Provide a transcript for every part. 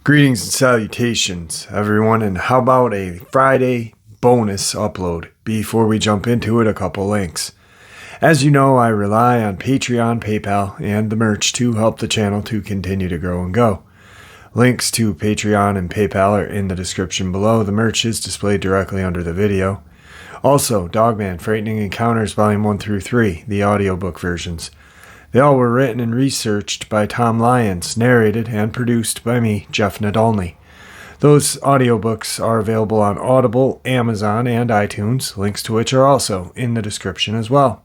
Greetings and salutations, everyone, and how about a Friday bonus upload? Before we jump into it, a couple links. As you know, I rely on Patreon, PayPal, and the merch to help the channel to continue to grow and go. Links to Patreon and PayPal are in the description below. The merch is displayed directly under the video. Also, Dogman, Frightening Encounters Volume 1 through 3, the audiobook versions. They all were written and researched by Tom Lyons, narrated and produced by me, Jeff Nadolny. Those audiobooks are available on Audible, Amazon, and iTunes, links to which are also in the description as well.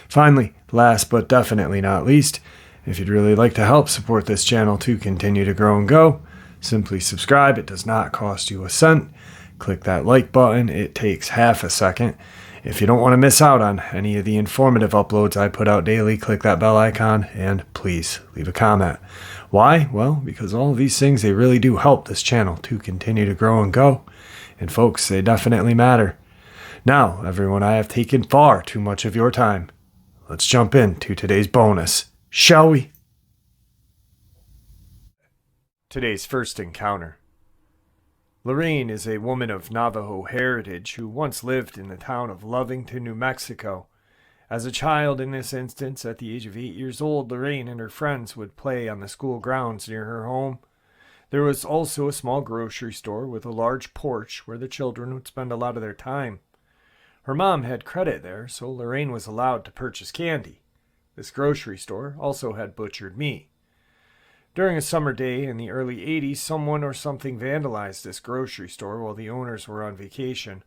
Finally, last but definitely not least, if you'd really like to help support this channel to continue to grow and go, simply subscribe. It does not cost you a cent. Click that like button. It takes half a second. If you don't want to miss out on any of the informative uploads I put out daily, click that bell icon and please leave a comment. Why? Well, because all of these things, they really do help this channel to continue to grow and go. And folks, they definitely matter. Now, everyone, I have taken far too much of your time. Let's jump into today's bonus, shall we? Today's first encounter. Lorraine is a woman of Navajo heritage who once lived in the town of Lovington, New Mexico. As a child, in this instance, at the age of 8 years old, Lorraine and her friends would play on the school grounds near her home. There was also a small grocery store with a large porch where the children would spend a lot of their time. Her mom had credit there, so Lorraine was allowed to purchase candy. This grocery store also had butchered meat. During a summer day in the early 80s, someone or something vandalized this grocery store while the owners were on vacation.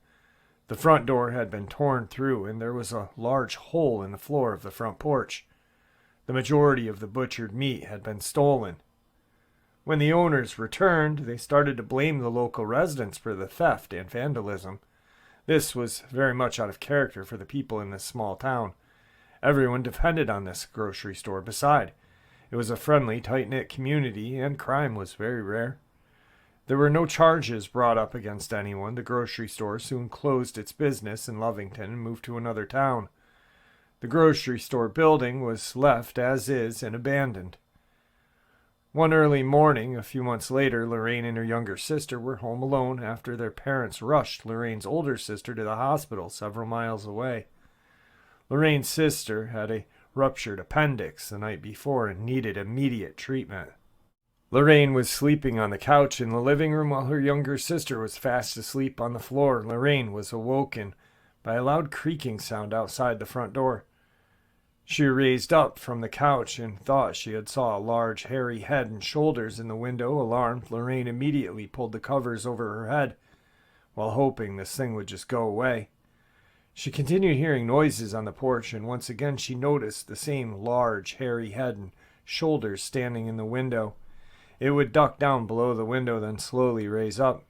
The front door had been torn through, and there was a large hole in the floor of the front porch. The majority of the butchered meat had been stolen. When the owners returned, they started to blame the local residents for the theft and vandalism. This was very much out of character for the people in this small town. Everyone depended on this grocery store beside. It was a friendly, tight-knit community, and crime was very rare. There were no charges brought up against anyone. The grocery store soon closed its business in Lovington and moved to another town. The grocery store building was left as is and abandoned. One early morning, a few months later, Lorraine and her younger sister were home alone after their parents rushed Lorraine's older sister to the hospital several miles away. Lorraine's sister had a ruptured appendix the night before and needed immediate treatment. Lorraine was sleeping on the couch in the living room while her younger sister was fast asleep on the floor. Lorraine was awoken by a loud creaking sound outside the front door. She raised up from the couch and thought she had saw a large hairy head and shoulders in the window. Alarmed, Lorraine immediately pulled the covers over her head while hoping this thing would just go away. She continued hearing noises on the porch, and once again she noticed the same large, hairy head and shoulders standing in the window. It would duck down below the window, then slowly raise up.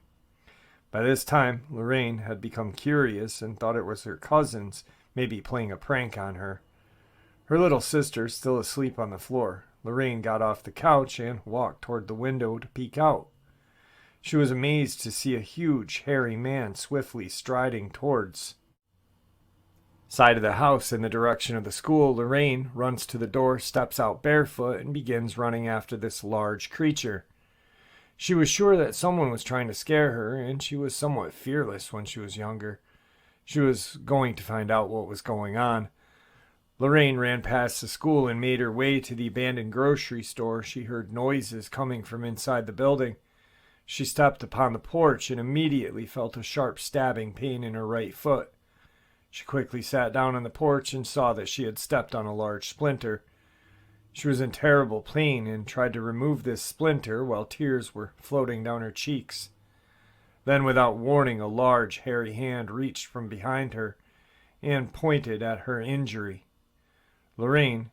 By this time, Lorraine had become curious and thought it was her cousins, maybe playing a prank on her. Her little sister still asleep on the floor. Lorraine got off the couch and walked toward the window to peek out. She was amazed to see a huge, hairy man swiftly striding towards side of the house in the direction of the school. Lorraine runs to the door, steps out barefoot, and begins running after this large creature. She was sure that someone was trying to scare her, and she was somewhat fearless when she was younger. She was going to find out what was going on. Lorraine ran past the school and made her way to the abandoned grocery store. She heard noises coming from inside the building. She stepped upon the porch and immediately felt a sharp stabbing pain in her right foot. She quickly sat down on the porch and saw that she had stepped on a large splinter. She was in terrible pain and tried to remove this splinter while tears were floating down her cheeks. Then, without warning, a large, hairy hand reached from behind her and pointed at her injury. Lorraine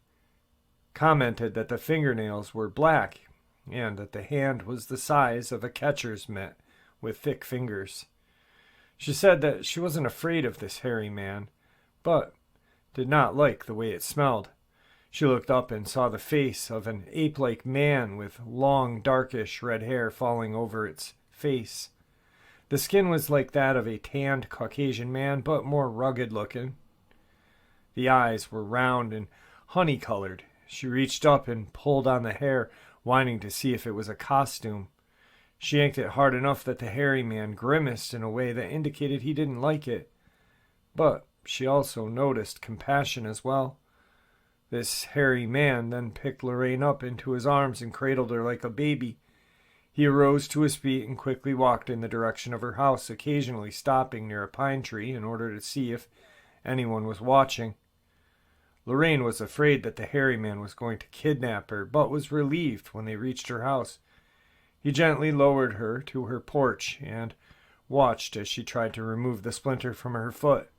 commented that the fingernails were black and that the hand was the size of a catcher's mitt with thick fingers. She said that she wasn't afraid of this hairy man, but did not like the way it smelled. She looked up and saw the face of an ape-like man with long, darkish red hair falling over its face. The skin was like that of a tanned Caucasian man, but more rugged looking. The eyes were round and honey-colored. She reached up and pulled on the hair, wanting to see if it was a costume. She yanked it hard enough that the hairy man grimaced in a way that indicated he didn't like it. But she also noticed compassion as well. This hairy man then picked Lorraine up into his arms and cradled her like a baby. He arose to his feet and quickly walked in the direction of her house, occasionally stopping near a pine tree in order to see if anyone was watching. Lorraine was afraid that the hairy man was going to kidnap her, but was relieved when they reached her house. He gently lowered her to her porch and watched as she tried to remove the splinter from her foot.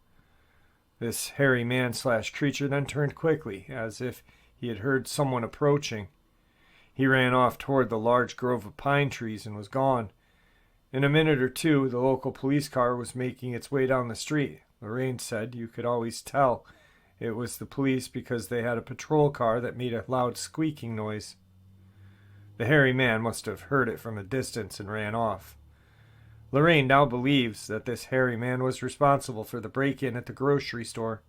This hairy man/creature then turned quickly, as if he had heard someone approaching. He ran off toward the large grove of pine trees and was gone. In a minute or two, the local police car was making its way down the street. Lorraine said you could always tell it was the police because they had a patrol car that made a loud squeaking noise. The hairy man must have heard it from a distance and ran off. Lorraine now believes that this hairy man was responsible for the break-in at the grocery store.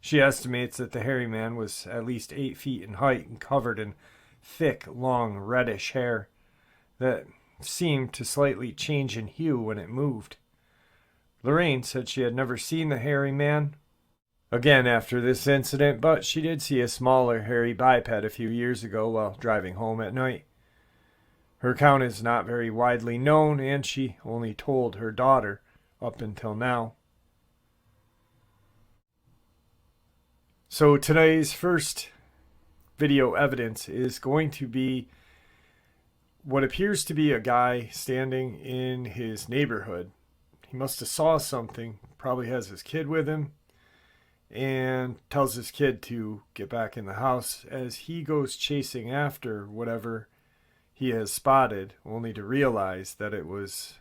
She estimates that the hairy man was at least 8 feet in height and covered in thick, long, reddish hair that seemed to slightly change in hue when it moved. Lorraine said she had never seen the hairy man again after this incident, but she did see a smaller hairy biped a few years ago while driving home at night. Her account is not very widely known, and she only told her daughter up until now. So today's first video evidence is going to be what appears to be a guy standing in his neighborhood. He must have saw something, probably has his kid with him, and tells his kid to get back in the house as he goes chasing after whatever he has spotted, only to realize that it was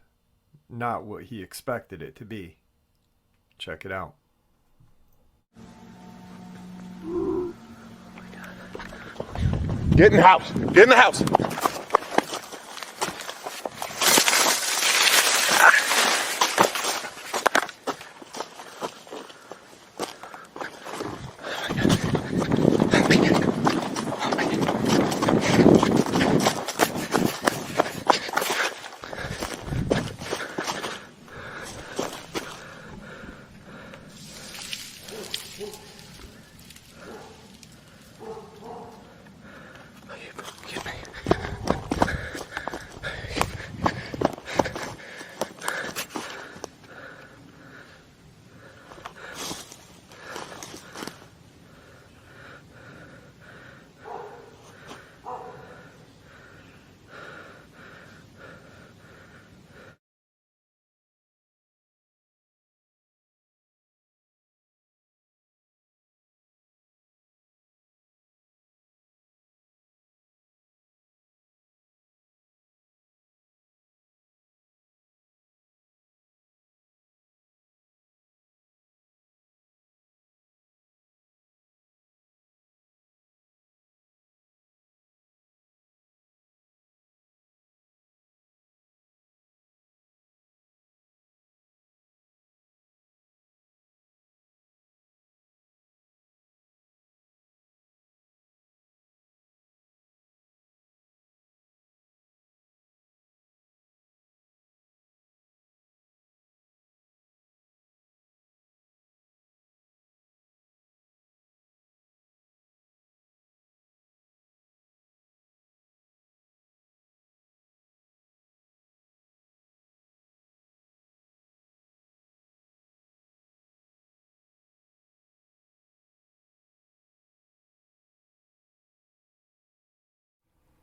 not what he expected it to be. Check it out. Get in the house. Get in the house.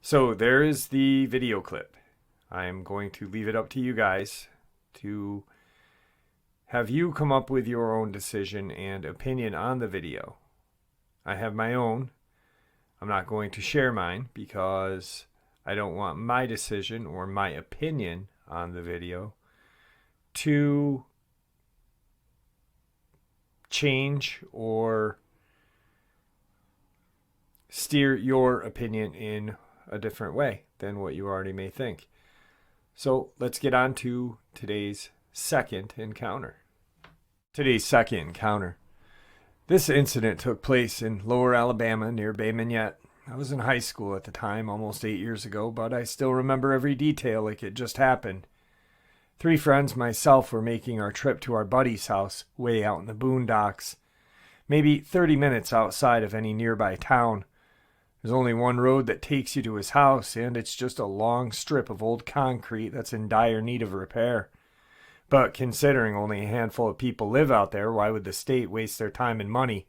So there is the video clip. I am going to leave it up to you guys to have you come up with your own decision and opinion on the video. I have my own. I'm not going to share mine because I don't want my decision or my opinion on the video to change or steer your opinion in a different way than what you already may think. So let's get on to today's second encounter. Today's second encounter. This incident took place in Lower Alabama near Bay Minette. I was in high school at the time, almost 8 years ago, but I still remember every detail like it just happened. 3 friends and myself were making our trip to our buddy's house way out in the boondocks, maybe 30 minutes outside of any nearby town. There's only one road that takes you to his house, and it's just a long strip of old concrete that's in dire need of repair. But considering only a handful of people live out there, why would the state waste their time and money?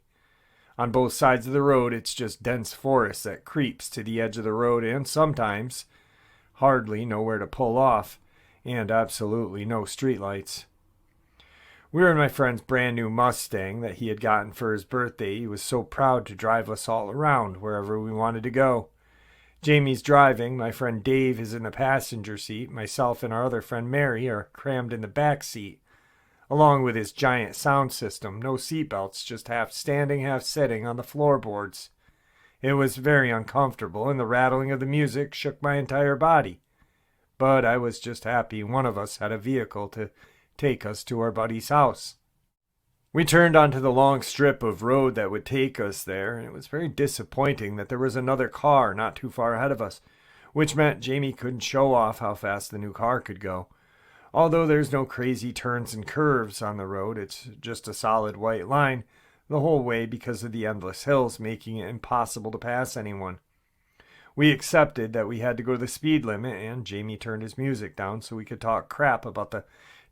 On both sides of the road, it's just dense forest that creeps to the edge of the road and sometimes hardly nowhere to pull off, and absolutely no streetlights. We were in my friend's brand new Mustang that he had gotten for his birthday. He was so proud to drive us all around wherever we wanted to go. Jamie's driving, my friend Dave is in the passenger seat, myself and our other friend Mary are crammed in the back seat, along with his giant sound system, no seatbelts, just half standing, half sitting on the floorboards. It was very uncomfortable, and the rattling of the music shook my entire body. But I was just happy one of us had a vehicle to take us to our buddy's house. We turned onto the long strip of road that would take us there, and it was very disappointing that there was another car not too far ahead of us, which meant Jamie couldn't show off how fast the new car could go. Although there's no crazy turns and curves on the road, it's just a solid white line the whole way because of the endless hills, making it impossible to pass anyone. We accepted that we had to go to the speed limit, and Jamie turned his music down so we could talk crap about the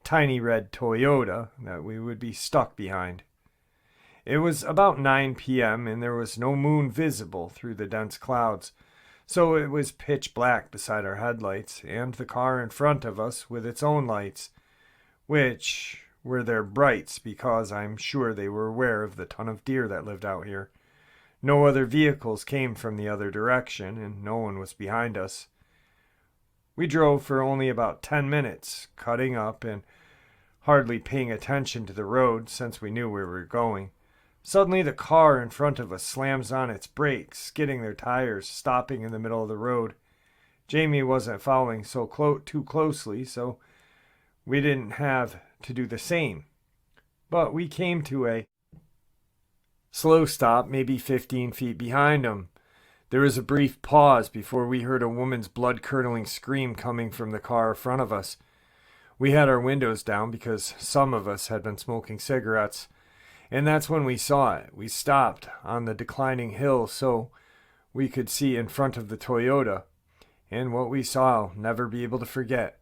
tiny red Toyota that we would be stuck behind. It was about 9 p.m. and there was no moon visible through the dense clouds, so it was pitch black beside our headlights and the car in front of us with its own lights, which were their brights because I'm sure they were aware of the ton of deer that lived out here. No other vehicles came from the other direction, and no one was behind us. We drove for only about 10 minutes, cutting up and hardly paying attention to the road since we knew where we were going. Suddenly the car in front of us slams on its brakes, skidding their tires, stopping in the middle of the road. Jamie wasn't following too closely, so we didn't have to do the same. But we came to a slow stop, maybe 15 feet behind him. There was a brief pause before we heard a woman's blood-curdling scream coming from the car in front of us. We had our windows down because some of us had been smoking cigarettes, and that's when we saw it. We stopped on the declining hill so we could see in front of the Toyota, and what we saw I'll never be able to forget.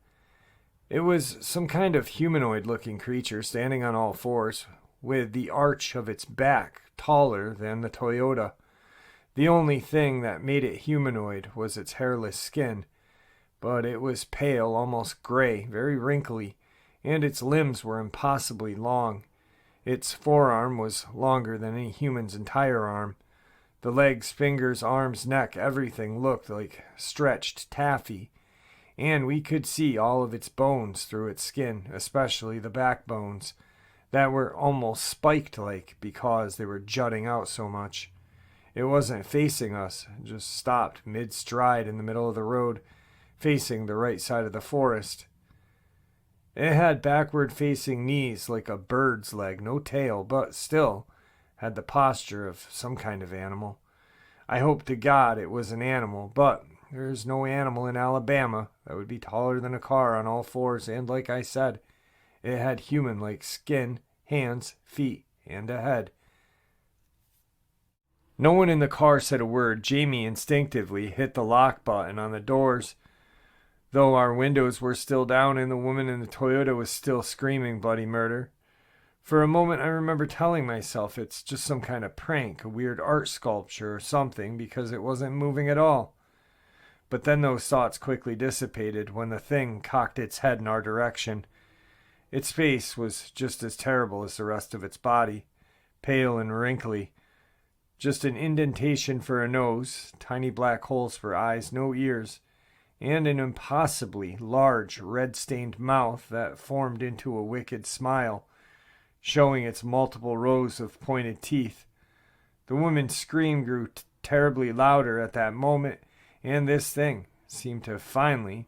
It was some kind of humanoid-looking creature standing on all fours, with the arch of its back taller than the Toyota. The only thing that made it humanoid was its hairless skin, but it was pale, almost gray, very wrinkly, and its limbs were impossibly long. Its forearm was longer than any human's entire arm. The legs, fingers, arms, neck, everything looked like stretched taffy, and we could see all of its bones through its skin, especially the backbones, that were almost spiked-like because they were jutting out so much. It wasn't facing us, it just stopped mid-stride in the middle of the road, facing the right side of the forest. It had backward-facing knees like a bird's leg, no tail, but still had the posture of some kind of animal. I hope to God it was an animal, but there's no animal in Alabama that would be taller than a car on all fours, and like I said, it had human-like skin, hands, feet, and a head. No one in the car said a word. Jamie instinctively hit the lock button on the doors, though our windows were still down and the woman in the Toyota was still screaming bloody murder. For a moment I remember telling myself it's just some kind of prank, a weird art sculpture or something, because it wasn't moving at all. But then those thoughts quickly dissipated when the thing cocked its head in our direction. Its face was just as terrible as the rest of its body, pale and wrinkly. Just an indentation for a nose, tiny black holes for eyes, no ears, and an impossibly large red-stained mouth that formed into a wicked smile, showing its multiple rows of pointed teeth. The woman's scream grew terribly louder at that moment, and this thing seemed to finally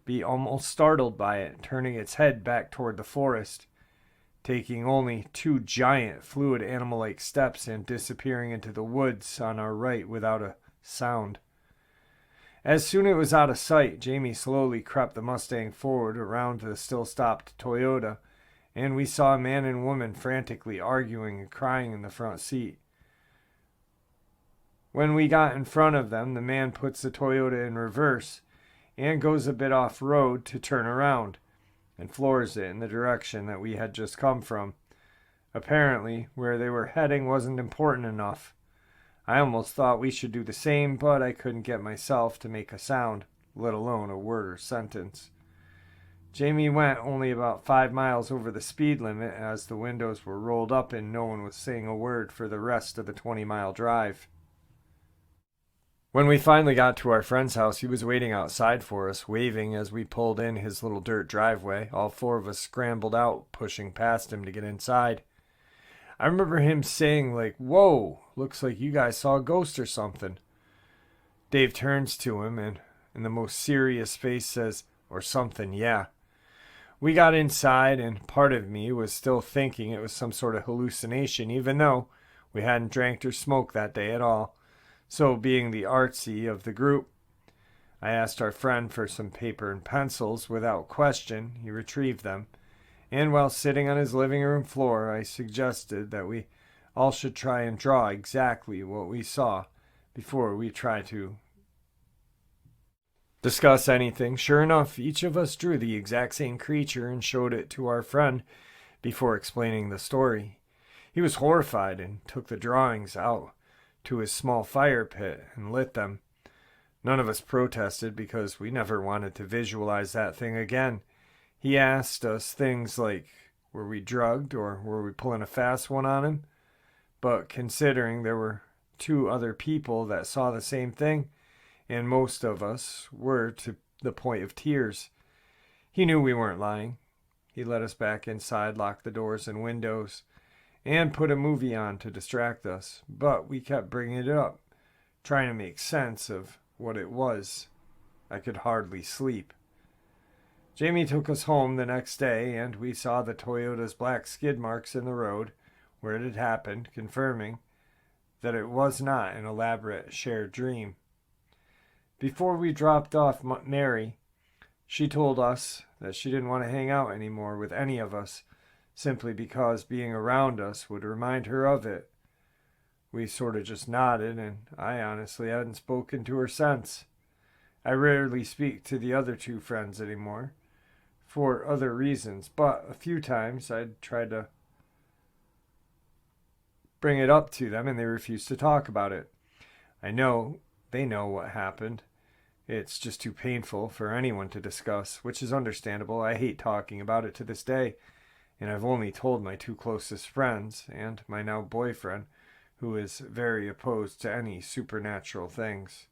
be almost startled by it, turning its head back toward the forest. taking only 2 giant, fluid animal-like steps and disappearing into the woods on our right without a sound. As soon as it was out of sight, Jamie slowly crept the Mustang forward around the still-stopped Toyota, and we saw a man and woman frantically arguing and crying in the front seat. When we got in front of them, the man puts the Toyota in reverse and goes a bit off-road to turn around and floors it in the direction that we had just come from. Apparently, where they were heading wasn't important enough. I almost thought we should do the same, but I couldn't get myself to make a sound, let alone a word or sentence. Jamie went only about 5 miles over the speed limit as the windows were rolled up and no one was saying a word for the rest of the 20-mile drive. When we finally got to our friend's house, he was waiting outside for us, waving as we pulled in his little dirt driveway. All 4 of us scrambled out, pushing past him to get inside. I remember him saying, like, "Whoa, looks like you guys saw a ghost or something." Dave turns to him and, in the most serious face, says, "Or something, yeah." We got inside, and part of me was still thinking it was some sort of hallucination, even though we hadn't drank or smoked that day at all. So, being the artsy of the group, I asked our friend for some paper and pencils. Without question, he retrieved them, and while sitting on his living room floor, I suggested that we all should try and draw exactly what we saw before we try to discuss anything. Sure enough, each of us drew the exact same creature and showed it to our friend before explaining the story. He was horrified and took the drawings out to his small fire pit and lit them. None of us protested because we never wanted to visualize that thing again. He asked us things like, were we drugged or were we pulling a fast one on him? But considering there were 2 other people that saw the same thing, and most of us were to the point of tears, he knew we weren't lying. He let us back inside, locked the doors and windows, and put a movie on to distract us, but we kept bringing it up, trying to make sense of what it was. I could hardly sleep. Jamie took us home the next day, and we saw the Toyota's black skid marks in the road where it had happened, confirming that it was not an elaborate shared dream. Before we dropped off Mary, she told us that she didn't want to hang out anymore with any of us, simply because being around us would remind her of it. We sort of just nodded, and I honestly hadn't spoken to her since. I rarely speak to the other 2 friends anymore, for other reasons, but a few times I'd tried to bring it up to them, and they refused to talk about it. I know they know what happened. It's just too painful for anyone to discuss, which is understandable. I hate talking about it to this day. And I've only told my 2 closest friends, and my now boyfriend, who is very opposed to any supernatural things.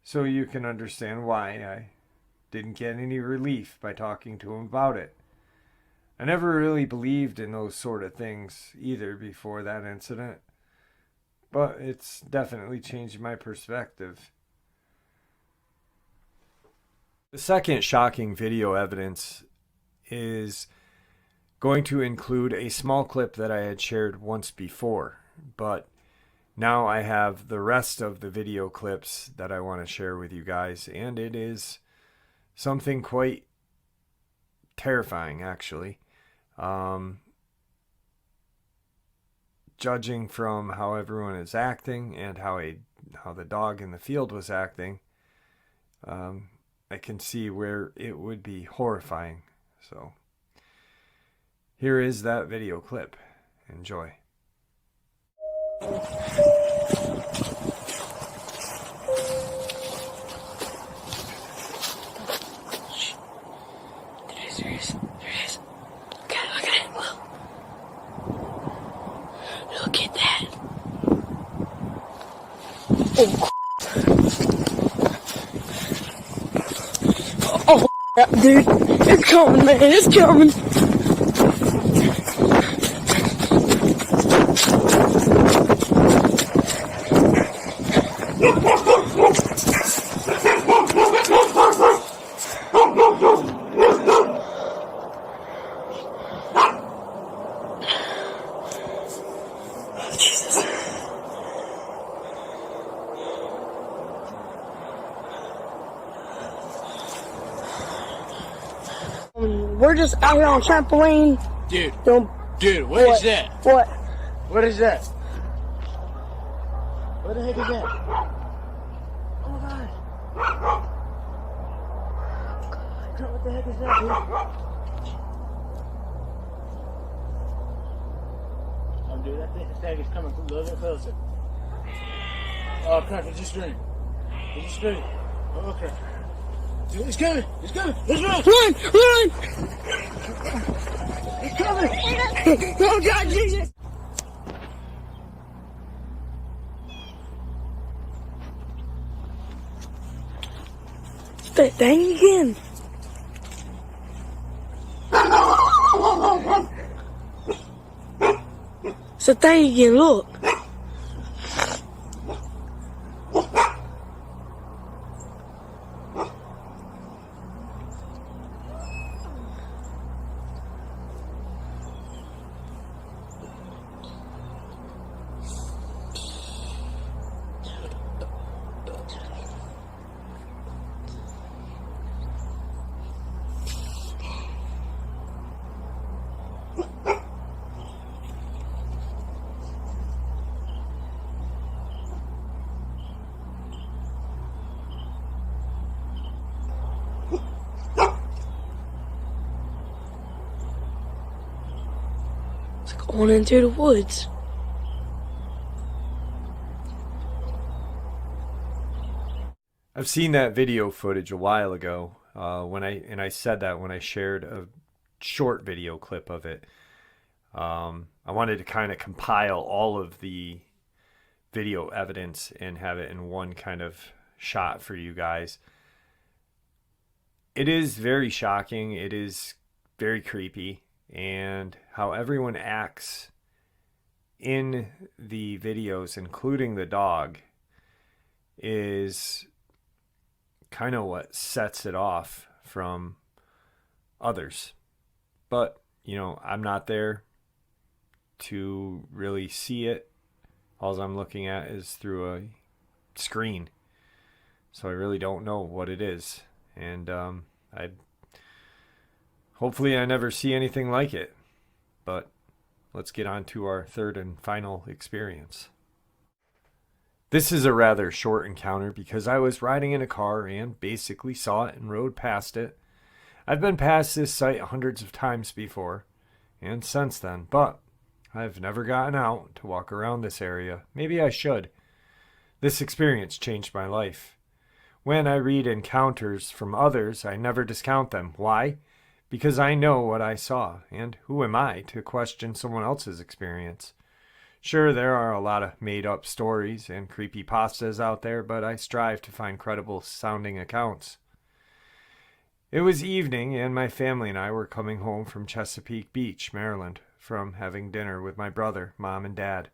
So you can understand why I didn't get any relief by talking to him about it. I never really believed in those sort of things either before that incident, but it's definitely changed my perspective. The second shocking video evidence is going to include a small clip that I had shared once before, but now I have the rest of the video clips that I want to share with you guys, and it is something quite terrifying, actually. Judging from how everyone is acting and how the dog in the field was acting, I can see where it would be horrifying. So here is that video clip. Enjoy. There is. Look at it. Look at that. Oh, dude. It's coming, man. It's coming. we're just out here on trampoline. Dude, Don't. dude, what is that? What? What is that? What the heck is that? Oh my god. What the heck is that, dude? Oh, dude, that thing is coming a little bit closer. Oh crap, it just screamed. It just screamed. Oh crap. Dude, it's coming! It's coming! Let's run! Run! Run! It's coming! Oh God, Jesus! That thing again. It's a thing again, look. Going into the woods. I've seen that video footage a while ago when I said that when I shared a short video clip of it. I wanted to kind of compile all of the video evidence and have it in one kind of shot for you guys. It is very shocking. It is very creepy. And how everyone acts in the videos, including the dog, is kind of what sets it off from others. But, you know, I'm not there to really see it. All I'm looking at is through a screen. So I really don't know what it is. And hopefully I never see anything like it. But let's get on to our third and final experience. This is a rather short encounter because I was riding in a car and basically saw it and rode past it. I've been past this site hundreds of times before and since then, but I've never gotten out to walk around this area. Maybe I should. This experience changed my life. When I read encounters from others, I never discount them. Why? Because I know what I saw, and who am I to question someone else's experience? Sure, there are a lot of made-up stories and creepypastas out there, but I strive to find credible-sounding accounts. It was evening, and my family and I were coming home from Chesapeake Beach, Maryland, from having dinner with my brother, mom, and dad.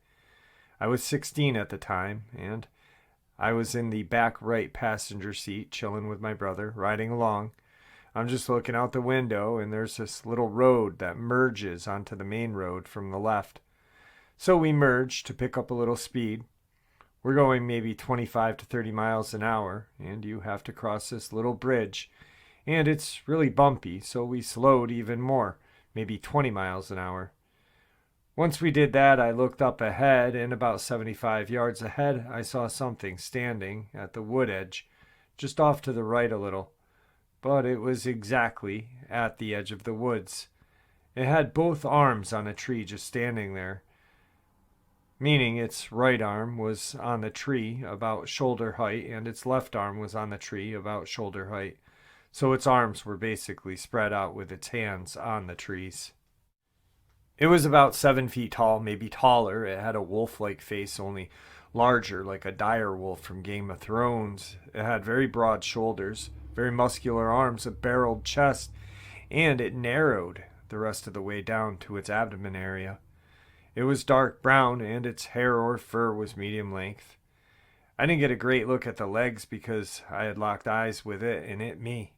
I was 16 at the time, and I was in the back right passenger seat, chilling with my brother, riding along. I'm just looking out the window, and there's this little road that merges onto the main road from the left. So we merged to pick up a little speed. We're going maybe 25 to 30 miles an hour, and you have to cross this little bridge, and it's really bumpy, so we slowed even more, maybe 20 miles an hour. Once we did that, I looked up ahead, and about 75 yards ahead, I saw something standing at the wood edge, just off to the right a little. But it was exactly at the edge of the woods. It had both arms on a tree just standing there, meaning its right arm was on the tree about shoulder height and its left arm was on the tree about shoulder height. So its arms were basically spread out with its hands on the trees. It was about 7 feet tall, maybe taller. It had a wolf-like face, only larger, like a dire wolf from Game of Thrones. It had very broad shoulders, very muscular arms, a barreled chest, and it narrowed the rest of the way down to its abdomen area. It was dark brown, and its hair or fur was medium length. I didn't get a great look at the legs because I had locked eyes with it and it me.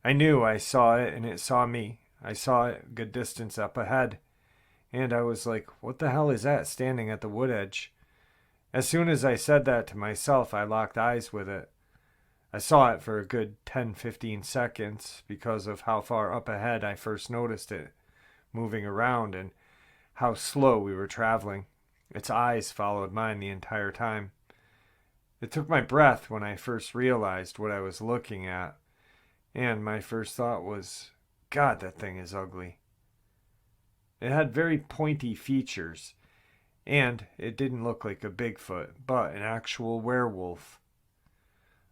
I knew I saw it and it saw me. I saw it a good distance up ahead, and I was like, what the hell is that standing at the wood edge? As soon as I said that to myself, I locked eyes with it. I saw it for a good 10-15 seconds because of how far up ahead I first noticed it moving around and how slow we were traveling. Its eyes followed mine the entire time. It took my breath when I first realized what I was looking at, and my first thought was, God, that thing is ugly. It had very pointy features, and it didn't look like a Bigfoot, but an actual werewolf.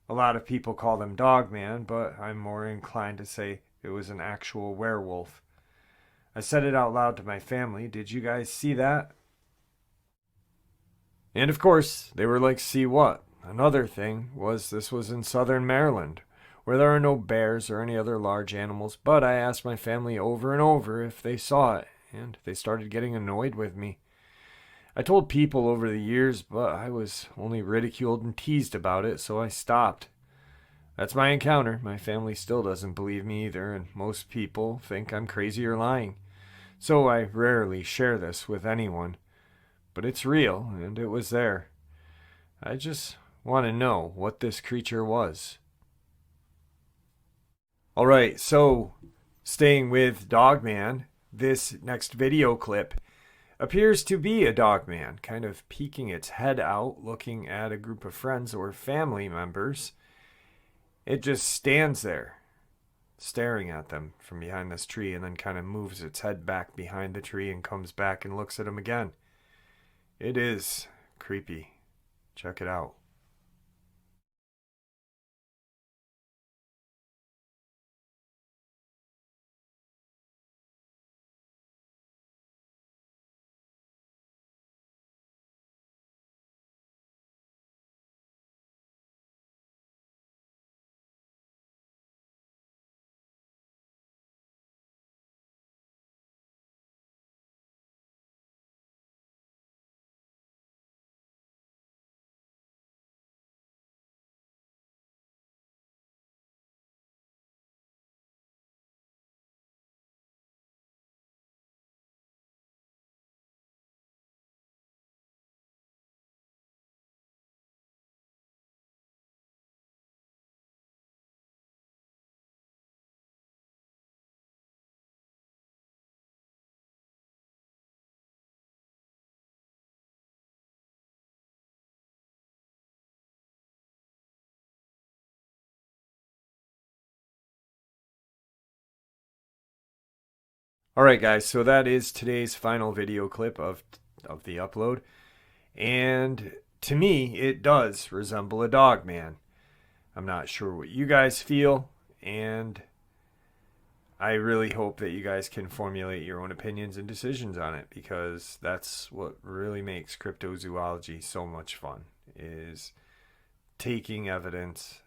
A lot of people call them Dogman, but I'm more inclined to say it was an actual werewolf. I said it out loud to my family. Did you guys see that? And of course, they were like, see what? Another thing was this was in southern Maryland, where there are no bears or any other large animals, but I asked my family over and over if they saw it, and they started getting annoyed with me. I told people over the years, but I was only ridiculed and teased about it, so I stopped. That's my encounter. My family still doesn't believe me either, and most people think I'm crazy or lying. So I rarely share this with anyone. But it's real, and it was there. I just want to know what this creature was. Alright, so staying with Dogman, this next video clip appears to be a Dogman, kind of peeking its head out, looking at a group of friends or family members. It just stands there, staring at them from behind this tree, and then kind of moves its head back behind the tree and comes back and looks at them again. It is creepy. Check it out. Alright guys, so that is today's final video clip of the upload. And to me, it does resemble a Dogman. I'm not sure what you guys feel, and I really hope that you guys can formulate your own opinions and decisions on it, because that's what really makes cryptozoology so much fun, is taking evidence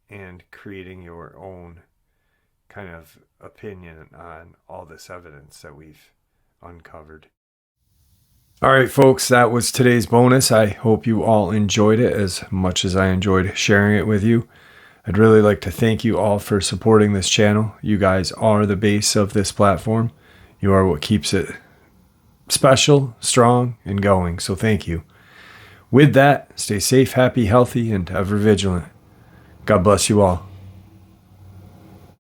and creating your own kind of opinion on all this evidence that we've uncovered. All right, folks, that was today's bonus. I hope you all enjoyed it as much as I enjoyed sharing it with you. I'd really like to thank you all for supporting this channel. You guys are the base of this platform. You are what keeps it special, strong, and going. So thank you. With that, stay safe, happy, healthy, and ever vigilant. God bless you all.